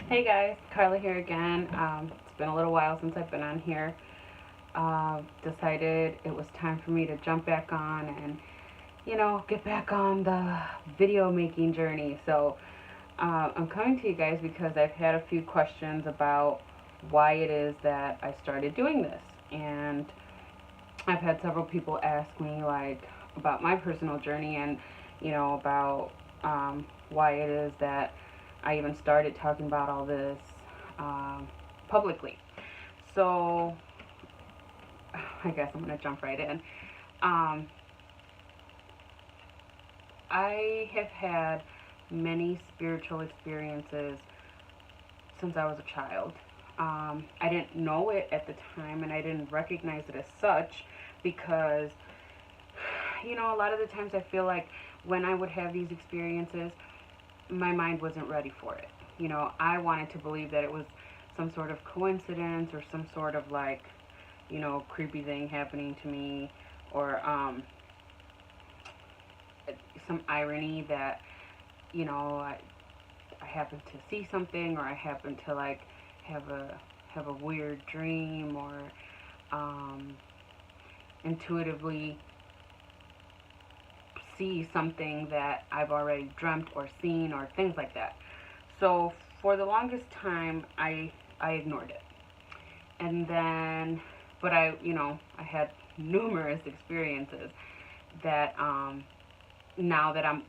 Hey guys, Carla here again. It's been a little while since I've been on here. Decided it was time for me to jump back on and, get back on the video making journey. So I'm coming to you guys because I've had a few questions about why it is that I started doing this. And I've had several people ask me, like, about my personal journey and, about why it is that I even started talking about all this publicly. So I guess I'm going to jump right in. Um, I have had many spiritual experiences since I was a child. I didn't know it at the time and I didn't recognize it as such because, a lot of the times I feel like when I would have these experiences, my mind wasn't ready for it. I wanted to believe that it was some sort of coincidence or some sort of like, creepy thing happening to me or some irony that, I happen to see something or I happen to like have a have a weird dream or um, intuitively see something that I've already dreamt or seen or things like that. So for the longest time, I ignored it, and then, but I had numerous experiences that now that I'm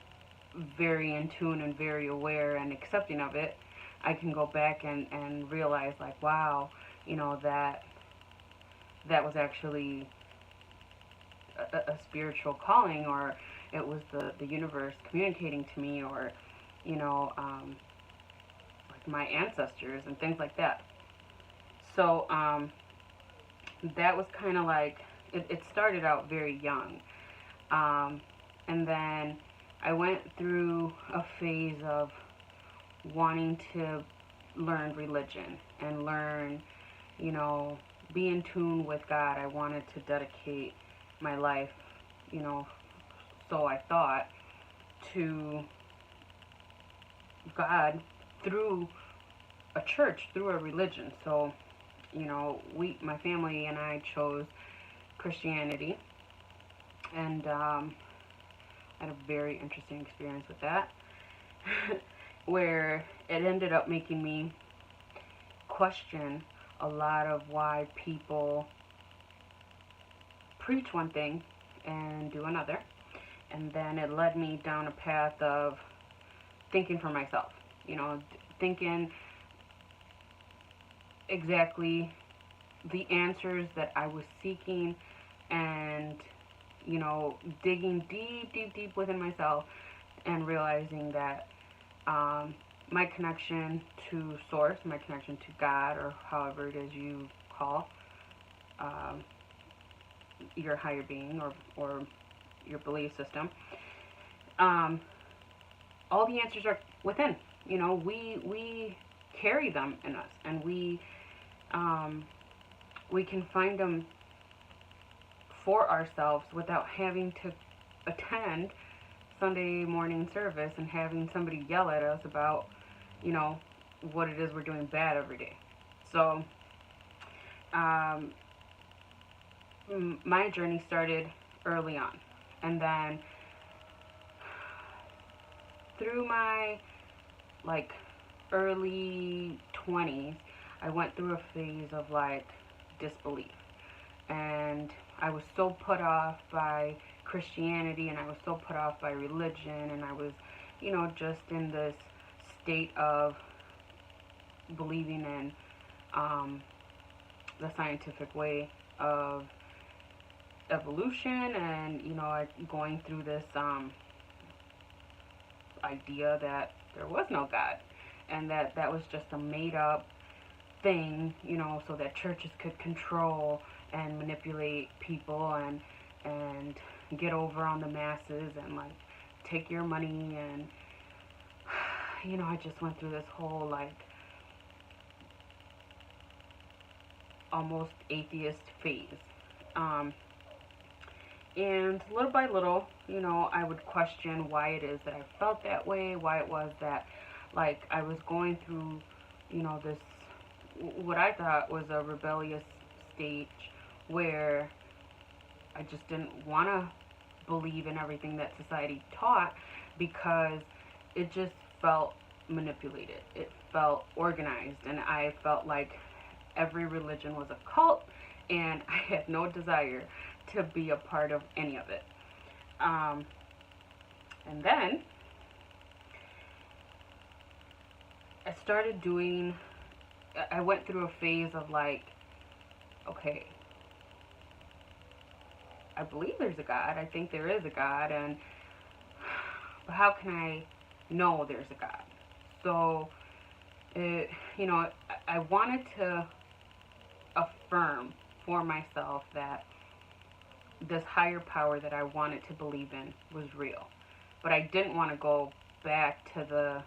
very in tune and very aware and accepting of it, I can go back and realize like, wow, that was actually a spiritual calling, or it was the universe communicating to me, or you know, um, like my ancestors and things like that. So that was kind of like it started out very young, um, and then I went through a phase of wanting to learn religion and learn, you know, be in tune with God. I wanted to dedicate my life, you know, so I thought, to God through a church, through a religion. So, my family and I chose Christianity, and I had a very interesting experience with that, where it ended up making me question a lot of why people preach one thing and do another. And then it led me down a path of thinking for myself, thinking exactly the answers that I was seeking and, digging deep, deep, deep within myself and realizing that um, my connection to Source, my connection to God, or however it is you call um, your higher being or your belief system, um, all the answers are within. We carry them in us, and um, we can find them for ourselves without having to attend Sunday morning service and having somebody yell at us about, you know, what it is we're doing bad every day. So, um, my journey started early on. And then through my like early 20s, I went through a phase of like disbelief. And I was so put off by Christianity and I was so put off by religion and I was, just in this state of believing in um, the scientific way of evolution and, going through this idea that there was no God and that was just a made up thing, so that churches could control and manipulate people and get over on the masses and like take your money and I just went through this whole like almost atheist phase. Um, and little by little, I would question why it is that I felt that way, why it was that like I was going through this, what I thought was a rebellious stage where I just didn't want to believe in everything that society taught because it just felt manipulated. It felt organized, and I felt like every religion was a cult, and I had no desire to be a part of any of it. Um, and then I started doing, I went through a phase of like, okay, I believe there's a God. I think there is a God, and but how can I know there's a God? So, it, I wanted to affirm for myself that this higher power that I wanted to believe in was real. But I didn't want to go back to the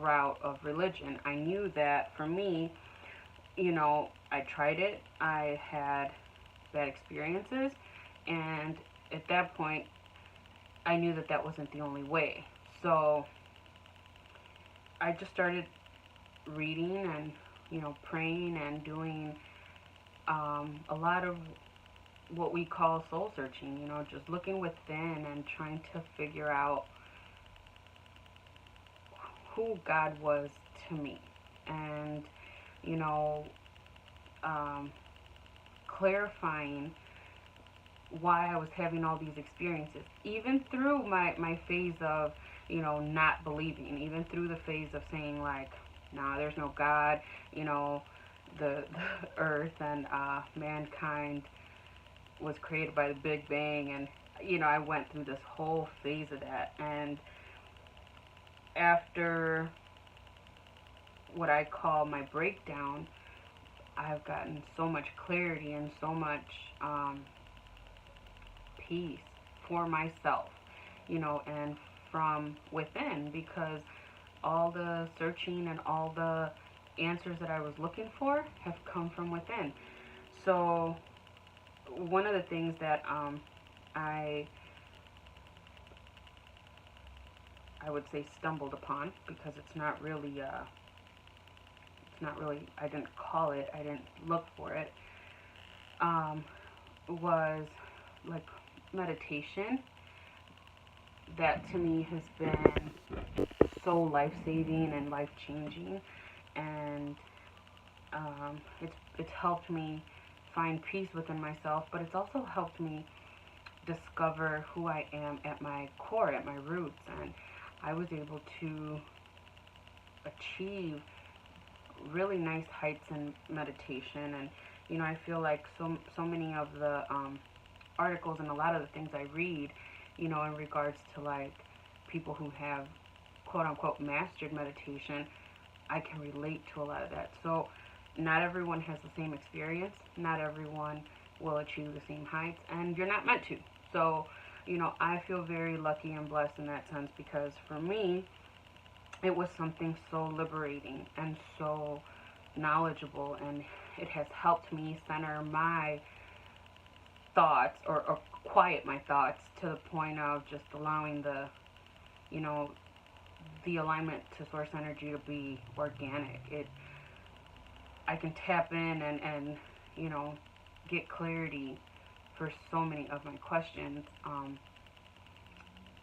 route of religion. I knew that for me, I tried it, I had bad experiences, and at that point, I knew that that wasn't the only way. So I just started reading and, praying and doing a lot of what we call soul searching, just looking within and trying to figure out who God was to me. And, you know, um, clarifying why I was having all these experiences, even through my phase of, not believing, even through the phase of saying, like, nah, there's no God, the earth and mankind was created by the Big Bang. And, I went through this whole phase of that. And after what I call my breakdown, I've gotten so much clarity and so much peace for myself, and from within, because all the searching and all the answers that I was looking for have come from within. So, one of the things that I I would say stumbled upon, because it's not really, I didn't call it, I didn't look for it, um, was like meditation. That to me has been so life saving and life changing, and it's helped me find peace within myself, but it's also helped me discover who I am at my core, at my roots, and I was able to achieve really nice heights in meditation. And I feel like so many of the articles and a lot of the things I read, in regards to like people who have quote unquote mastered meditation, I can relate to a lot of that. So not everyone has the same experience, not everyone will achieve the same heights, and you're not meant to. So, I feel very lucky and blessed in that sense, because for me, it was something so liberating and so knowledgeable, and it has helped me center my thoughts, or quiet my thoughts to the point of just allowing you know, the alignment to source energy to be organic. I can tap in and you know, get clarity for so many of my questions,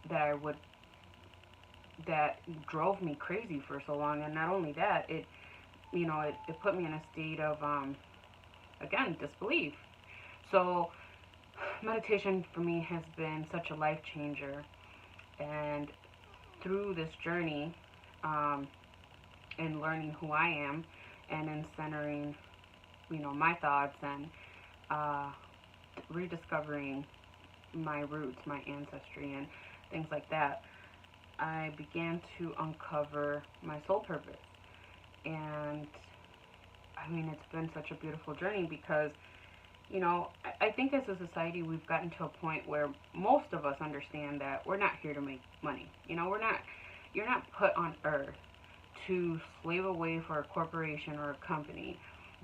that I would that drove me crazy for so long. And not only that, it put me in a state of again, disbelief. So meditation for me has been such a life changer, and through this journey, um, in learning who I am, and in centering, my thoughts, and uh, rediscovering my roots, my ancestry, and things like that, I began to uncover my soul purpose. And I mean, it's been such a beautiful journey, because, I think as a society we've gotten to a point where most of us understand that we're not here to make money. You're not put on earth to slave away for a corporation or a company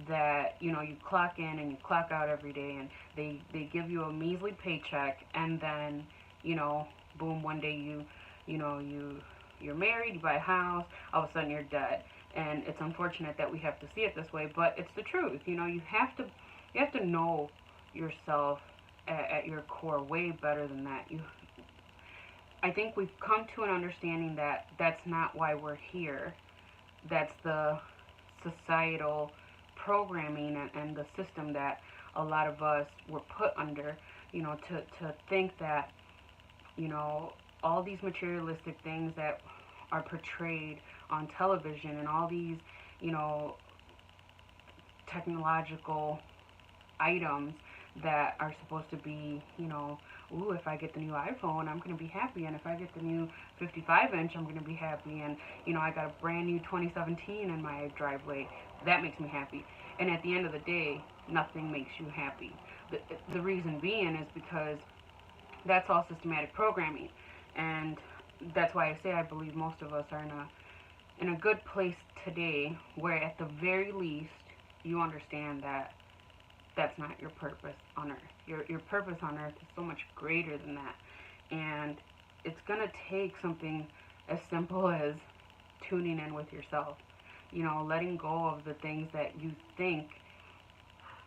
that, you clock in and you clock out every day, and they give you a measly paycheck, and then, boom, one day you're married, you buy a house, all of a sudden you're dead. And it's unfortunate that we have to see it this way, but it's the truth. You know, you have to know yourself at your core way better than that. I think we've come to an understanding that that's not why we're here. That's the societal programming and the system that a lot of us were put under, to think that, you know, all these materialistic things that are portrayed on television and all these, you know, technological items that are supposed to be, ooh, if I get the new iPhone, I'm going to be happy. And if I get the new 55 inch, I'm going to be happy. And, I got a brand new 2017 in my driveway. That makes me happy. And at the end of the day, nothing makes you happy. The reason being is because that's all systematic programming. And that's why I say I believe most of us are in a good place today where at the very least you understand that that's not your purpose on earth. Your purpose on earth is so much greater than that. And it's going to take something as simple as tuning in with yourself. Letting go of the things that you think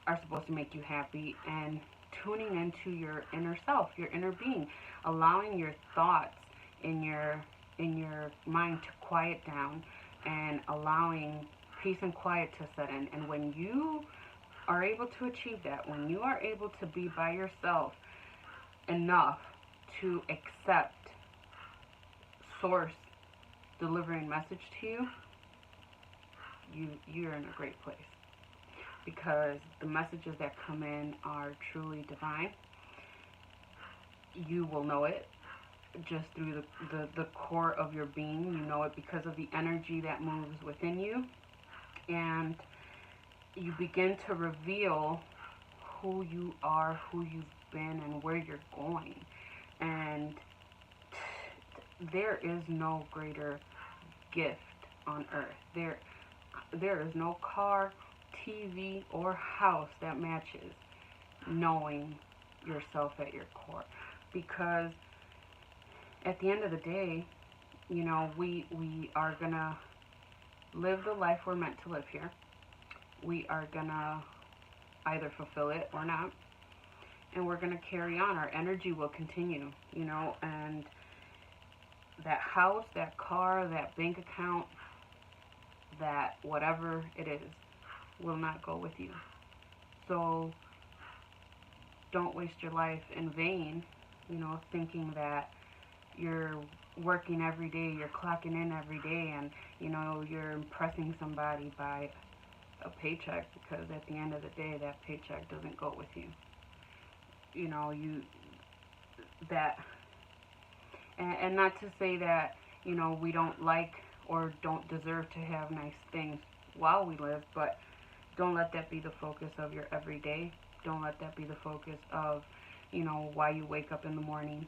are supposed to make you happy and tuning into your inner self, your inner being, allowing your thoughts in your mind to quiet down and allowing peace and quiet to set in. And when you are able to achieve that, when you are able to be by yourself enough to accept source delivering message to you, you're in a great place, because the messages that come in are truly divine. You will know it just through the core of your being. You know it because of the energy that moves within you, and you begin to reveal who you are, who you've been, and where you're going. And there is no greater gift on earth. There is no car, TV, or house that matches knowing yourself at your core. Because at the end of the day, we are gonna live the life we're meant to live here. We are gonna either fulfill it or not, and we're gonna carry on. Our energy will continue, and that house, that car, that bank account, that whatever it is, will not go with you. So don't waste your life in vain, thinking that you're working every day, you're clocking in every day, and you're impressing somebody by a paycheck, because at the end of the day, that paycheck doesn't go with you. You that and not to say that we don't like or don't deserve to have nice things while we live, but don't let that be the focus of your everyday. Don't let that be the focus of why you wake up in the morning.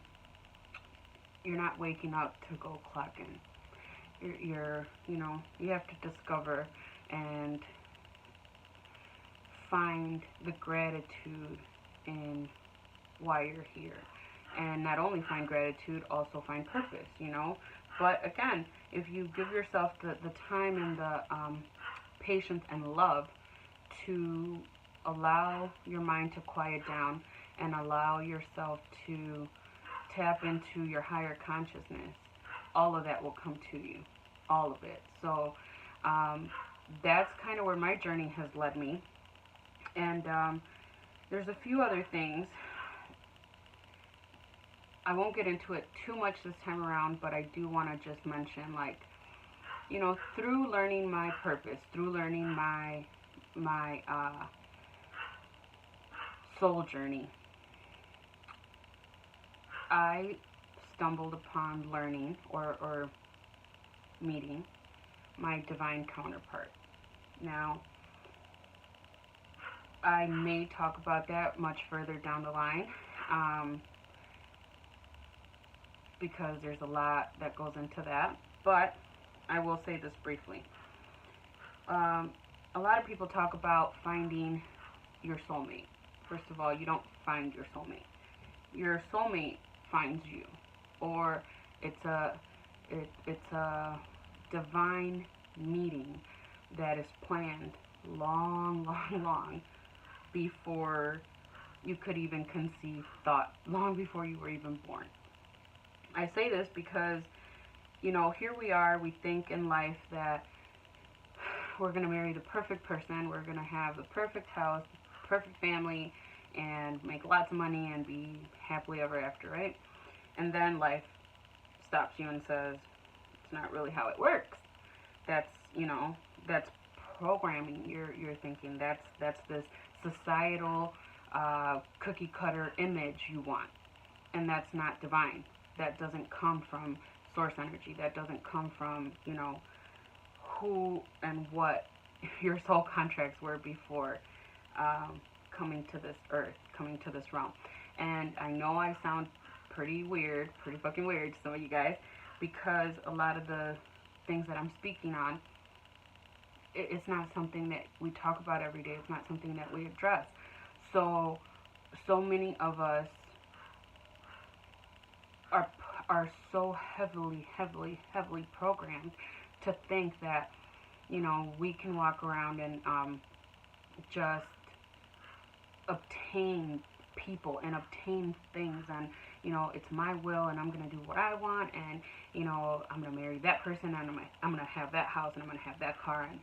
You're not waking up to go clock in. You have to discover and find the gratitude in why you're here. And not only find gratitude, also find purpose. But again, if you give yourself the time and the patience and love to allow your mind to quiet down and allow yourself to tap into your higher consciousness, all of that will come to you. All of it. So that's kind of where my journey has led me. And there's a few other things. I won't get into it too much this time around, but I do want to just mention, through learning my purpose, through learning my soul journey, I stumbled upon learning or meeting my divine counterpart. Now, I may talk about that much further down the line, because there's a lot that goes into that, but I will say this briefly. A lot of people talk about finding your soulmate. First of all, you don't find your soulmate. Your soulmate finds you, or it's a divine meeting that is planned long, long, long before you could even conceive thought, long before you were even born. I say this because, here we are, we think in life that we're going to marry the perfect person, we're going to have the perfect house, perfect family, and make lots of money and be happily ever after, right? And then life stops you and says, it's not really how it works. That's, that's programming you're thinking. That's this societal cookie cutter image you want. And that's not divine. That doesn't come from source energy. That doesn't come from, who and what your soul contracts were before coming to this earth, coming to this realm. And I know I sound pretty weird, pretty fucking weird to some of you guys, because a lot of the things that I'm speaking on, it's not something that we talk about every day. It's not something that we address. So many of us are so heavily programmed to think that, we can walk around and just obtain people and obtain things, and it's my will, and I'm gonna do what I want, and I'm gonna marry that person, and I'm gonna have that house, and I'm gonna have that car, and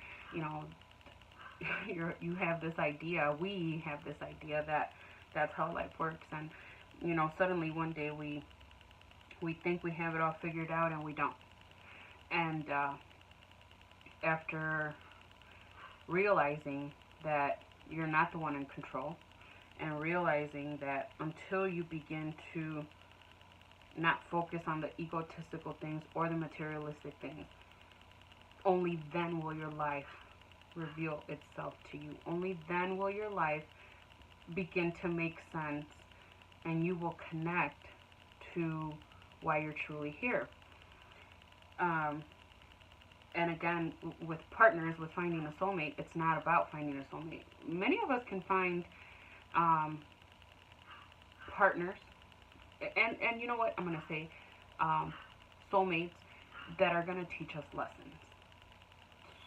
you have this idea, we have this idea that that's how life works, and suddenly one day we think we have it all figured out, and we don't. And after realizing that you're not the one in control, and realizing that until you begin to not focus on the egotistical things or the materialistic things, only then will your life reveal itself to you. Only then will your life begin to make sense, and you will connect to why you're truly here. And again, with partners, with finding a soulmate, it's not about finding a soulmate. Many of us can find partners, and you know what, I'm going to say soulmates that are going to teach us lessons.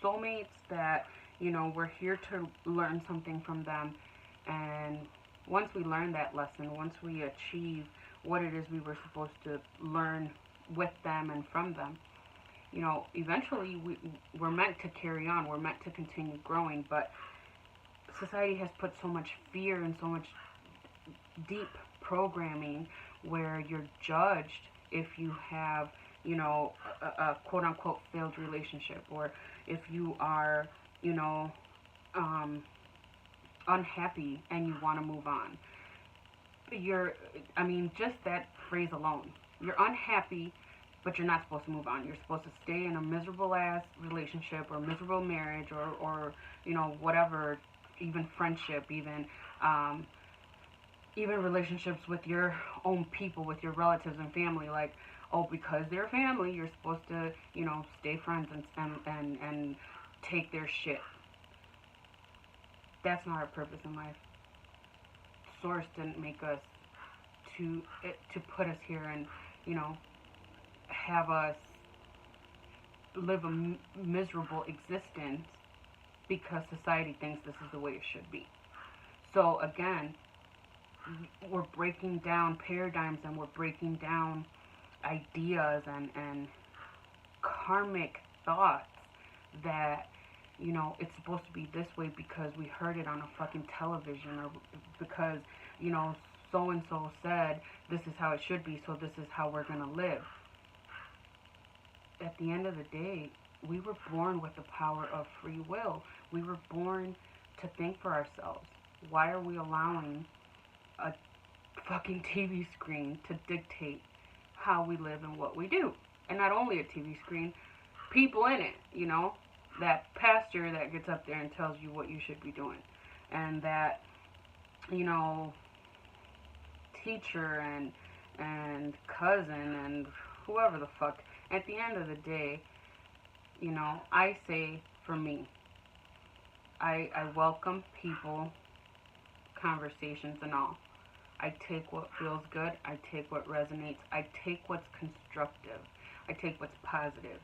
Soulmates that, we're here to learn something from them, and once we learn that lesson, once we achieve what it is we were supposed to learn with them and from them, eventually we're meant to carry on, we're meant to continue growing, but society has put so much fear and so much deep programming where you're judged if you have, a quote unquote failed relationship, or if you are, unhappy and you want to move on. Just that phrase alone. You're unhappy, but you're not supposed to move on. You're supposed to stay in a miserable ass relationship or miserable marriage or whatever, even friendship, even relationships with your own people, with your relatives and family. Like, oh, because they're family, you're supposed to, stay friends and take their shit. That's not our purpose in life. Source didn't make us to put us here and, have us live a miserable existence because society thinks this is the way it should be. So again, we're breaking down paradigms, and we're breaking down ideas and karmic thoughts that, it's supposed to be this way because we heard it on a fucking television, or because, so and so said this is how it should be, so this is how we're going to live. At the end of the day, we were born with the power of free will. We were born to think for ourselves. Why are we allowing a fucking TV screen to dictate how we live and what we do? And not only a TV screen, people in it, that pastor that gets up there and tells you what you should be doing, and that, teacher and cousin and whoever the fuck. At the end of the day, I say, for me, I welcome people, conversations and all. I take what feels good. I take what resonates. I take what's constructive. I take what's positive.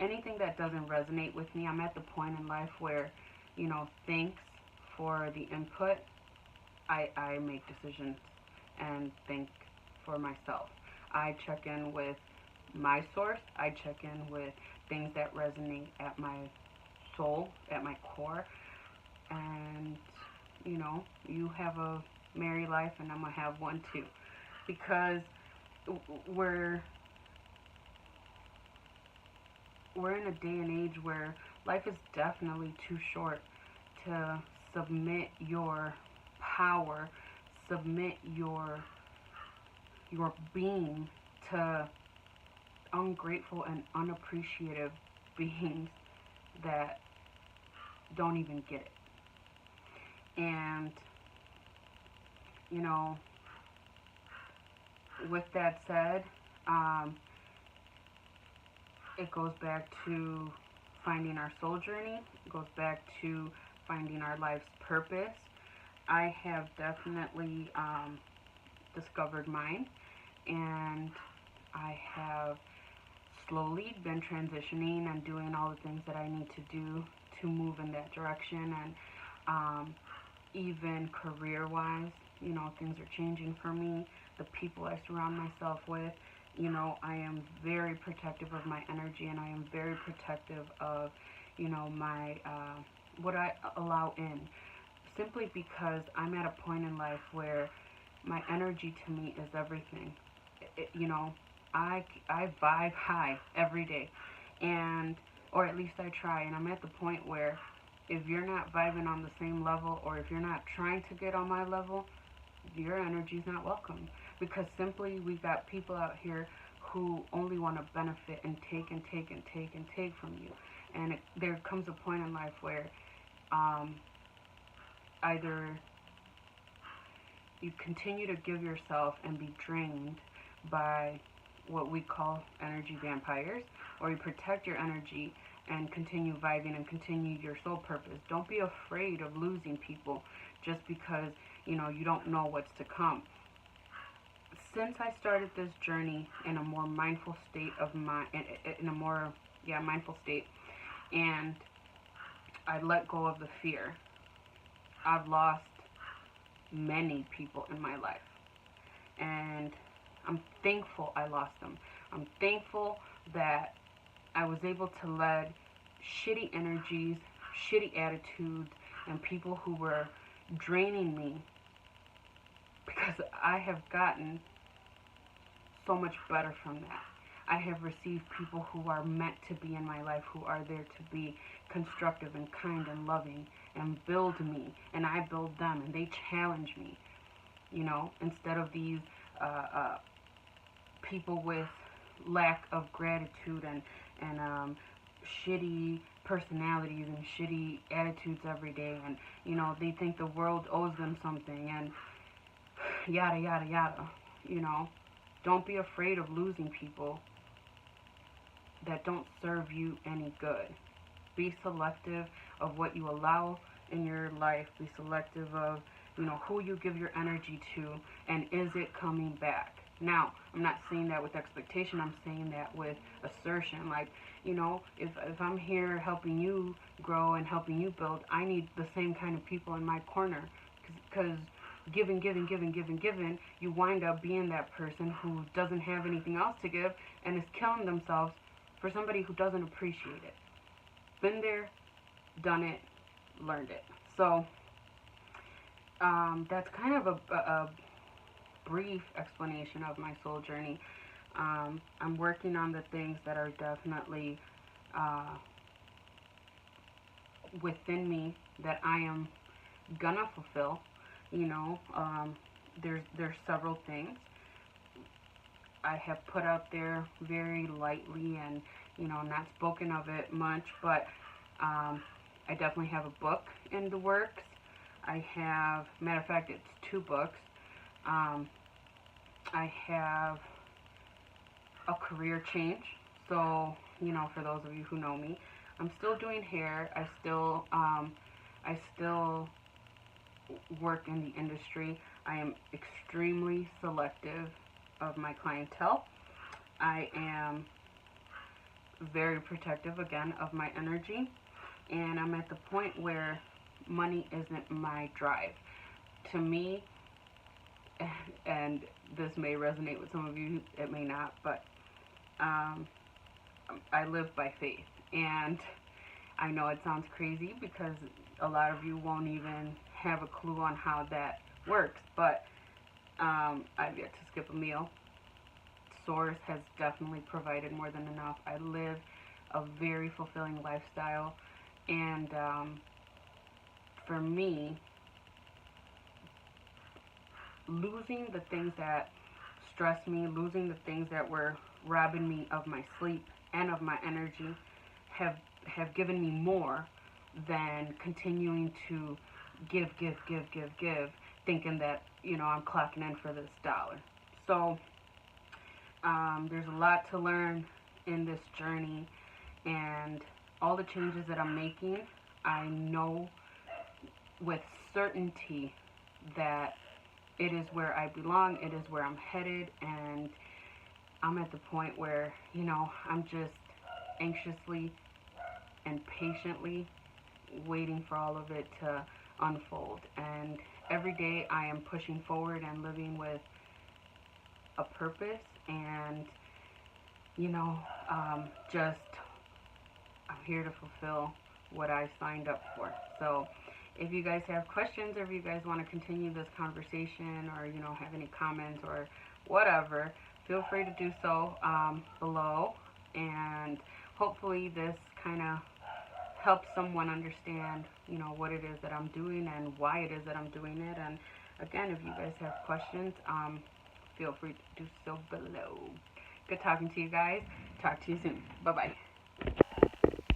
anything that doesn't resonate with me, I'm at the point in life where, thanks for the input. I make decisions and think for myself. I check in with my source. I check in with things that resonate at my soul, at my core. And, you have a merry life and I'm going to have one too. Because we're we're in a day and age where life is definitely too short to submit your power, submit your being to ungrateful and unappreciative beings that don't even get it. And, you know, with that said, it goes back to finding our soul journey. It goes back to finding our life's purpose. I have definitely discovered mine, and I have slowly been transitioning and doing all the things that I need to do to move in that direction. And even career-wise, things are changing for me. The people I surround myself with, I am very protective of my energy, and I am very protective of, my what I allow in. Simply because I'm at a point in life where my energy to me is everything. I vibe high every day, and or at least I try. And I'm at the point where if you're not vibing on the same level, or if you're not trying to get on my level, your energy's not welcome. Because simply we got people out here who only want to benefit and take and take and take and take from you. And there comes a point in life where um, either you continue to give yourself and be drained by what we call energy vampires, or you protect your energy and continue vibing and continue your soul purpose. Don't be afraid of losing people just because you don't know what's to come. Since I started this journey in a more mindful state of mind, in a more mindful state, and I let go of the fear, I've lost many people in my life, and I'm thankful I lost them. I'm thankful that I was able to let shitty energies, shitty attitudes, and people who were draining me, because I have gotten so much better from that. I have received people who are meant to be in my life, who are there to be constructive and kind and loving and build me, and I build them, and they challenge me, instead of these people with lack of gratitude and shitty personalities and shitty attitudes every day, and they think the world owes them something, and yada yada yada. Don't be afraid of losing people that don't serve you any good. Be selective of what you allow in your life. Be selective of who you give your energy to, and is it coming back. Now, I'm not saying that with expectation. I'm saying that with assertion. Like, if I'm here helping you grow and helping you build, I need the same kind of people in my corner. Because giving, you wind up being that person who doesn't have anything else to give and is killing themselves for somebody who doesn't appreciate it. Been there, done it, learned it. So that's kind of a brief explanation of my soul journey. I'm working on the things that are definitely within me that I am gonna fulfill. There's several things I have put out there very lightly, and not spoken of it much, but I definitely have a book in the works. I have, matter of fact, it's 2 books. I have a career change. So, for those of you who know me, I'm still doing hair. I still work in the industry. I am extremely selective of my clientele. I am very protective again of my energy, and I'm at the point where money isn't my drive. To me, and this may resonate with some of you, it may not, but um, I live by faith. And I know it sounds crazy because a lot of you won't even have a clue on how that works, but I've yet to skip a meal. Source has definitely provided more than enough. I live a very fulfilling lifestyle, and for me, losing the things that stress me, losing the things that were robbing me of my sleep and of my energy, have given me more than continuing to give, thinking that I'm clocking in for this dollar. So there's a lot to learn in this journey, and all the changes that I'm making, I know with certainty that it is where I belong, it is where I'm headed, and I'm at the point where, I'm just anxiously and patiently waiting for all of it to unfold. And every day I am pushing forward and living with a purpose, and, just I'm here to fulfill what I signed up for. So if you guys have questions, or if you guys want to continue this conversation, or have any comments or whatever, feel free to do so below, and hopefully this kind of helps someone understand what it is that I'm doing and why it is that I'm doing it. And again, if you guys have questions, feel free to do so below. Good talking to you guys. Talk to you soon. Bye bye.